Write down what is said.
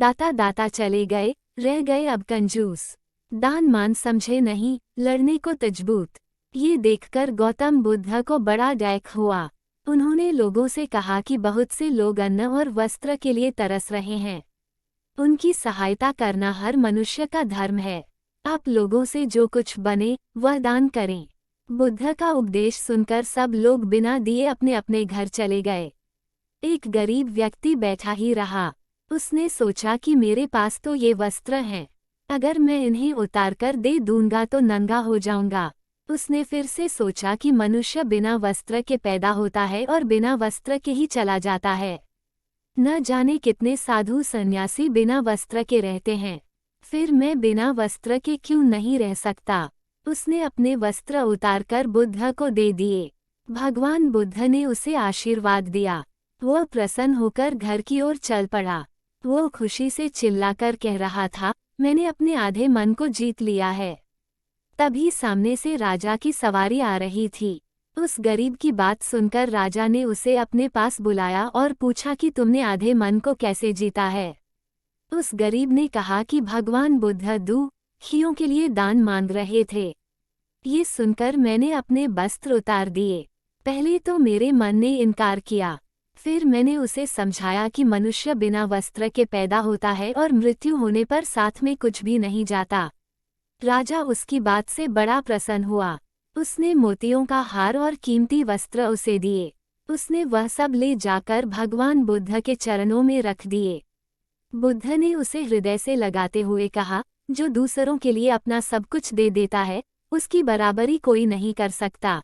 दाता दाता चले गए, रह गए अब कंजूस। दान मान समझे नहीं, लड़ने को तजबूत। ये देखकर गौतम बुद्ध को बड़ा डैक हुआ। उन्होंने लोगों से कहा कि बहुत से लोग अन्न और वस्त्र के लिए तरस रहे हैं। उनकी सहायता करना हर मनुष्य का धर्म है। आप लोगों से जो कुछ बने वह दान करें। बुद्ध का उपदेश सुनकर सब लोग बिना दिए अपने अपने घर चले गए। एक गरीब व्यक्ति बैठा ही रहा। उसने सोचा कि मेरे पास तो ये वस्त्र हैं, अगर मैं इन्हें उतार कर दे दूंगा तो नंगा हो जाऊंगा। उसने फिर से सोचा कि मनुष्य बिना वस्त्र के पैदा होता है और बिना वस्त्र के ही चला जाता है। न जाने कितने साधु सन्यासी बिना वस्त्र के रहते हैं, फिर मैं बिना वस्त्र के क्यों नहीं रह सकता। उसने अपने वस्त्र उतारकर बुद्ध को दे दिए। भगवान बुद्ध ने उसे आशीर्वाद दिया। वह प्रसन्न होकर घर की ओर चल पड़ा। वो खुशी से चिल्लाकर कह रहा था, मैंने अपने आधे मन को जीत लिया है। तभी सामने से राजा की सवारी आ रही थी। उस गरीब की बात सुनकर राजा ने उसे अपने पास बुलाया और पूछा कि तुमने आधे मन को कैसे जीता है। उस गरीब ने कहा कि भगवान बुद्ध दुखियों के लिए दान मांग रहे थे। ये सुनकर मैंने अपने वस्त्र उतार दिए। पहले तो मेरे मन ने इनकार किया, फिर मैंने उसे समझाया कि मनुष्य बिना वस्त्र के पैदा होता है और मृत्यु होने पर साथ में कुछ भी नहीं जाता। राजा उसकी बात से बड़ा प्रसन्न हुआ। उसने मोतियों का हार और कीमती वस्त्र उसे दिए। उसने वह सब ले जाकर भगवान बुद्ध के चरणों में रख दिए। बुद्ध ने उसे हृदय से लगाते हुए कहा, जो दूसरों के लिए अपना सब कुछ दे देता है, उसकी बराबरी कोई नहीं कर सकता।